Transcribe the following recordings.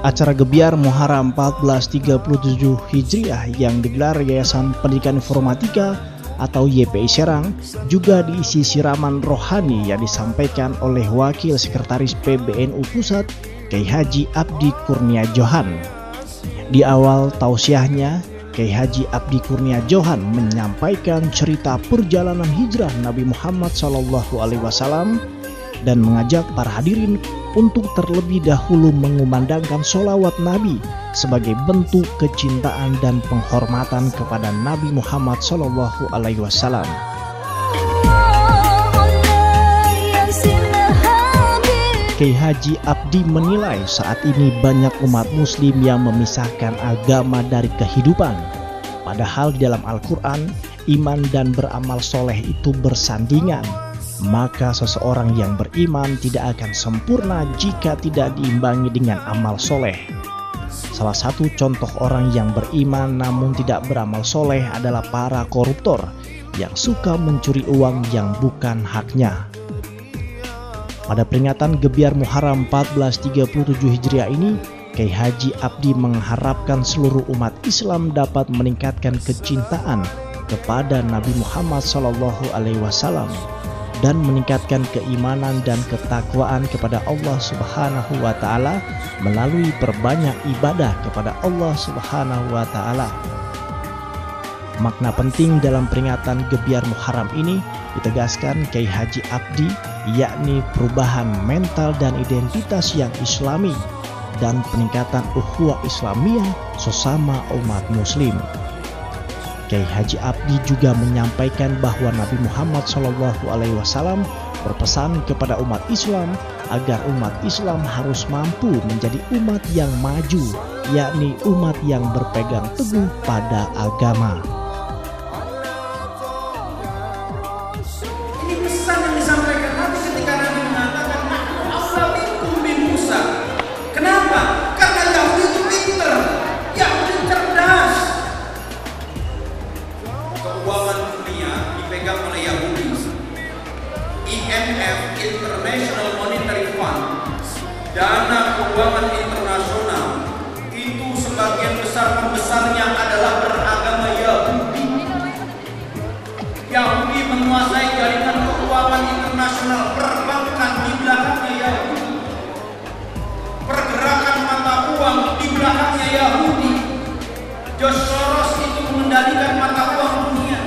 Acara Gebyar Muharram 1437 Hijriah yang digelar Yayasan Pendidikan Informatika atau YPI Serang juga diisi siraman rohani yang disampaikan oleh Wakil Sekretaris PBNU Pusat Kyai Haji Abdi Kurnia Johan. Di awal tausiahnya, Kyai Haji Abdi Kurnia Johan menyampaikan cerita perjalanan hijrah Nabi Muhammad SAW dan mengajak para hadirin untuk terlebih dahulu mengumandangkan sholawat Nabi sebagai bentuk kecintaan dan penghormatan kepada Nabi Muhammad SAW. Kyai Haji Abdi menilai saat ini banyak umat muslim yang memisahkan agama dari kehidupan. Padahal di dalam Al-Quran, iman dan beramal soleh itu bersandingan. Maka seseorang yang beriman tidak akan sempurna jika tidak diimbangi dengan amal soleh. Salah satu contoh orang yang beriman namun tidak beramal soleh adalah para koruptor yang suka mencuri uang yang bukan haknya. Pada peringatan Gebyar Muharram 1437 Hijriah ini, Kyai Haji Abdi mengharapkan seluruh umat Islam dapat meningkatkan kecintaan kepada Nabi Muhammad SAW dan meningkatkan keimanan dan ketakwaan kepada Allah Subhanahu wa Ta'ala melalui perbanyak ibadah kepada Allah Subhanahu wa Ta'ala. Makna penting dalam peringatan Gebyar Muharram ini ditegaskan Kyai Haji Abdi, yakni perubahan mental dan identitas yang islami dan peningkatan ukhuwah Islamiyah sesama umat muslim. Kyai Haji Abdi juga menyampaikan bahwa Nabi Muhammad SAW berpesan kepada umat Islam agar umat Islam harus mampu menjadi umat yang maju, yakni umat yang berpegang teguh pada agama. Ini pesan yang disampaikan Nabi ketika Nabi mengatakan nahnu afdal minkum bi Musa. Kenapa? Karena Yahudi itu pinter, Yahudi cerdas. Keuangan dunia dipegang oleh Yahudi. IMF, International Monetary Fund, dana keuangan internasional itu sebagian besar pembesarnya adalah beragama Yahudi. Yahudi menguasai jaringan keuangan internasional, perbankan di belakangnya Yahudi, pergerakan mata uang di belakangnya Yahudi. George Soros itu mengendalikan mata uang dunia.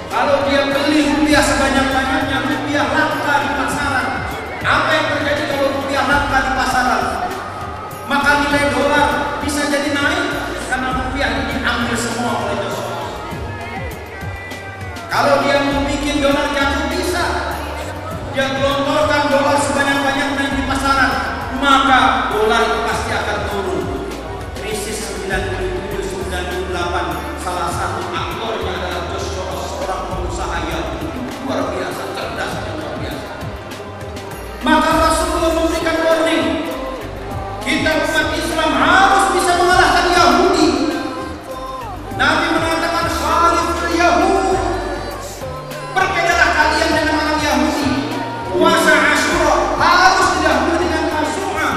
Kalau dia beli rupiah sebanyak-banyaknya, rupiah langka di pasaran. Apa yang terjadi kalau rupiah langka di pasaran? Maka nilai dolar bisa jadi naik karena rupiah ini diambil semua oleh George Soros. Kalau dia mau bikin dolar jatuh bisa, dia gelontorkan dolar sebanyak-banyaknya di pasaran, maka dolar itu pasti akan turun. Krisis 97-98, salah satu aktornya adalah George Soros, seorang pengusaha Yahudi luar biasa, cerdas dan luar biasa. Maka Rasulullah memberikan warning, kita umat Islam harus bisa mengalahkan Yahudi. Nabi mengatakan khaliful Yahud, berbeda kalian dengan orang Yahudi. Puasa Asyura harus didahului dengan Tasu'a.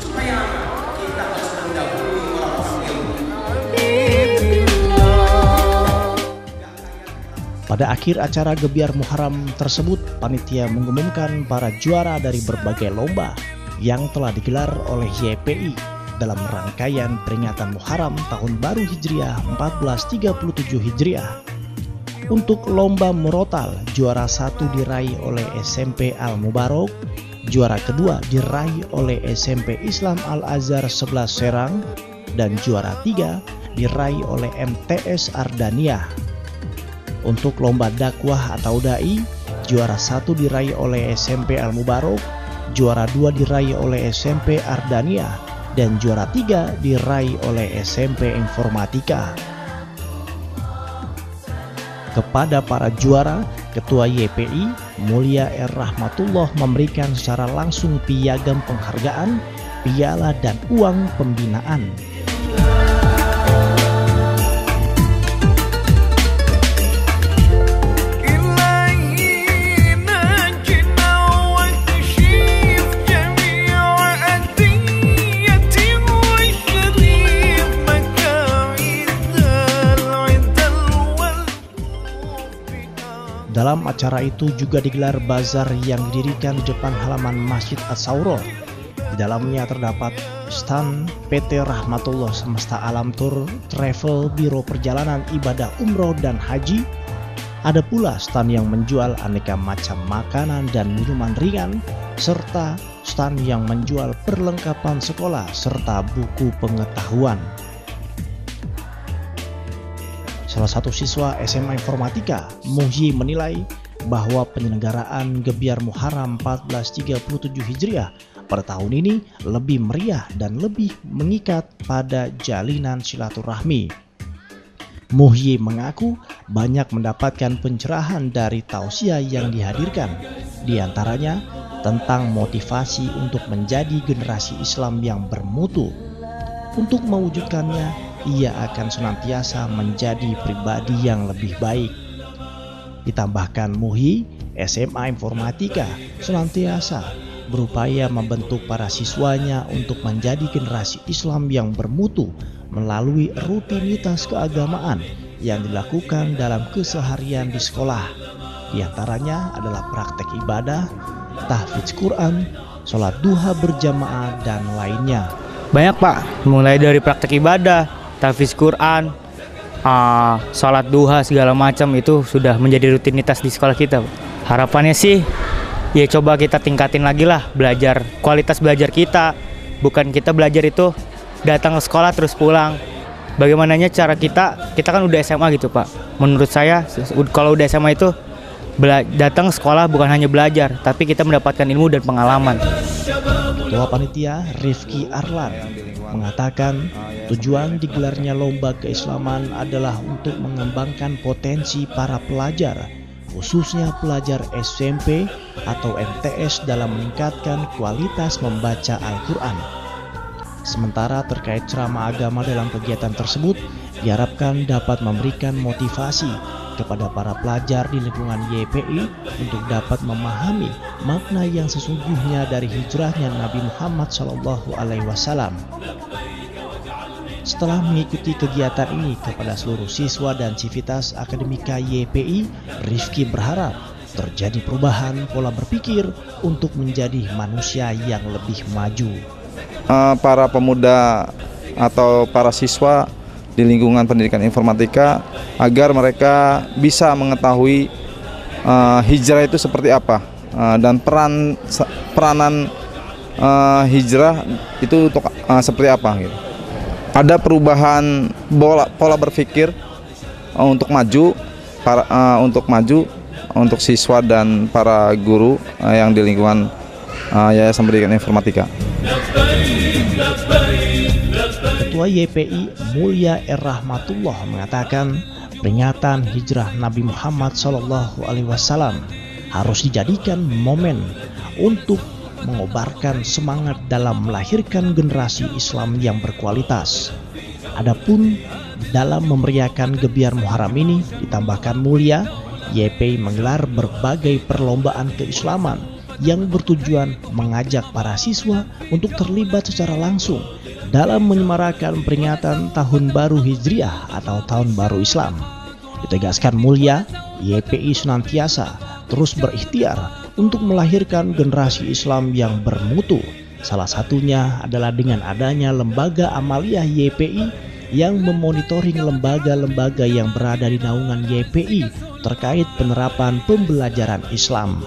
Supaya apa? Kita harus mendahului orang-orang Yahudi. Pada akhir acara Gebyar Muharram tersebut, panitia mengumumkan para juara dari berbagai lomba yang telah digelar oleh YPI dalam rangkaian peringatan Muharram Tahun Baru Hijriah 1437 Hijriah. Untuk lomba murotal, juara 1 diraih oleh SMP Al-Mubarak, juara kedua diraih oleh SMP Islam Al-Azhar 11 Serang, dan juara 3 diraih oleh MTS Ardaniyah. Untuk lomba dakwah atau dai, juara 1 diraih oleh SMP Al-Mubarak, juara 2 diraih oleh SMP Ardaniyah, dan juara 3 diraih oleh SMP Informatika. Kepada para juara, Ketua YPI Mulia R. Rahmatullah memberikan secara langsung piagam penghargaan, piala dan uang pembinaan. Dalam acara itu juga digelar bazar yang didirikan di depan halaman Masjid As-Sauro. Di dalamnya terdapat stand PT Rahmatullah Semesta Alam Tour Travel Biro Perjalanan Ibadah Umroh dan Haji. Ada pula stand yang menjual aneka macam makanan dan minuman ringan, serta stand yang menjual perlengkapan sekolah serta buku pengetahuan. Salah satu siswa SMA Informatika, Muhyi, menilai bahwa penyelenggaraan Gebyar Muharram 1437 Hijriah pada tahun ini lebih meriah dan lebih mengikat pada jalinan silaturahmi. Muhyi mengaku banyak mendapatkan pencerahan dari tausiah yang dihadirkan, di antaranya tentang motivasi untuk menjadi generasi Islam yang bermutu. Untuk mewujudkannya, ia akan senantiasa menjadi pribadi yang lebih baik. Ditambahkan Muhyi, SMA Informatika senantiasa berupaya membentuk para siswanya untuk menjadi generasi Islam yang bermutu melalui rutinitas keagamaan yang dilakukan dalam keseharian di sekolah. Di antaranya adalah praktek ibadah, tahfidz Quran, sholat duha berjamaah, dan lainnya. Banyak Pak, mulai dari praktek ibadah, tahfidz Quran, sholat duha segala macam itu sudah menjadi rutinitas di sekolah kita. Harapannya sih ya coba kita tingkatin lagi lah belajar, kualitas belajar kita. Bukan kita belajar itu datang ke sekolah terus pulang. Bagaimananya cara kita kan udah SMA gitu Pak. Menurut saya kalau udah SMA itu datang ke sekolah bukan hanya belajar, tapi kita mendapatkan ilmu dan pengalaman. Ketua Panitia Rifki Arlan mengatakan tujuan digelarnya lomba keislaman adalah untuk mengembangkan potensi para pelajar, khususnya pelajar SMP atau MTS dalam meningkatkan kualitas membaca Al-Quran. Sementara terkait ceramah agama dalam kegiatan tersebut, diharapkan dapat memberikan motivasi kepada para pelajar di lingkungan YPI untuk dapat memahami makna yang sesungguhnya dari hijrahnya Nabi Muhammad SAW. Setelah mengikuti kegiatan ini kepada seluruh siswa dan sivitas akademika YPI, Rifki berharap terjadi perubahan pola berpikir untuk menjadi manusia yang lebih maju. Para pemuda atau para siswa di lingkungan pendidikan informatika agar mereka bisa mengetahui hijrah itu seperti apa dan peranan hijrah itu untuk seperti apa gitu. Ada perubahan pola berpikir untuk maju untuk siswa dan para guru yang di lingkungan Yayasan Pendidikan Informatika. Ketua YPI Mulia Rahmatullah mengatakan peringatan hijrah Nabi Muhammad SAW harus dijadikan momen untuk mengobarkan semangat dalam melahirkan generasi Islam yang berkualitas. Adapun dalam memeriahkan Gebyar Muharram ini, ditambahkan Mulia, YPI menggelar berbagai perlombaan keislaman yang bertujuan mengajak para siswa untuk terlibat secara langsung dalam menyemarakan peringatan Tahun Baru Hijriah atau Tahun Baru Islam. Ditegaskan Mulia, YPI senantiasa terus berikhtiar untuk melahirkan generasi Islam yang bermutu. Salah satunya adalah dengan adanya lembaga amaliyah YPI yang memonitoring lembaga-lembaga yang berada di naungan YPI terkait penerapan pembelajaran Islam.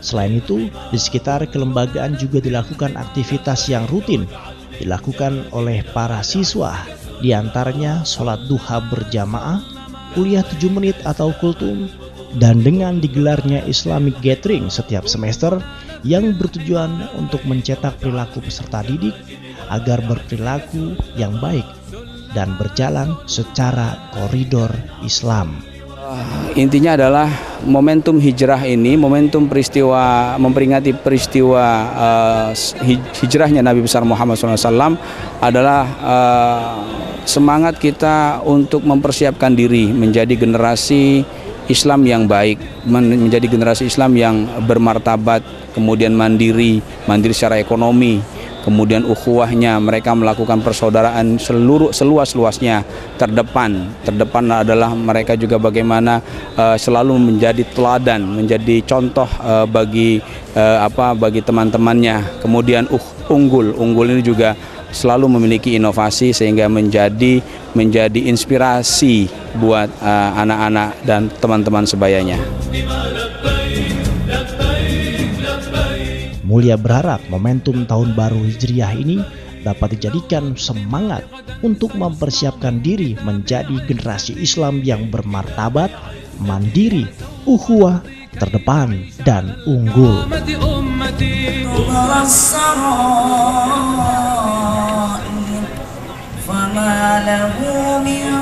Selain itu, di sekitar kelembagaan juga dilakukan aktivitas yang rutin dilakukan oleh para siswa, di antaranya sholat duha berjamaah, kuliah 7 menit atau kultum, dan dengan digelarnya Islamic Gathering setiap semester yang bertujuan untuk mencetak perilaku peserta didik agar berperilaku yang baik dan berjalan secara koridor Islam. Intinya adalah momentum hijrah ini, momentum peristiwa memperingati peristiwa hijrahnya Nabi besar Muhammad SAW adalah semangat kita untuk mempersiapkan diri menjadi generasi Islam yang baik, menjadi generasi Islam yang bermartabat, kemudian mandiri secara ekonomi, kemudian ukhuwahnya, mereka melakukan persaudaraan seluas-luasnya. Terdepan adalah mereka juga bagaimana selalu menjadi teladan, menjadi contoh bagi teman-temannya. Kemudian unggul ini juga selalu memiliki inovasi sehingga menjadi inspirasi buat anak-anak dan teman-teman sebayanya. Mulia berharap momentum Tahun Baru Hijriah ini dapat dijadikan semangat untuk mempersiapkan diri menjadi generasi Islam yang bermartabat, mandiri, ukhuwah, terdepan, dan unggul. فما له من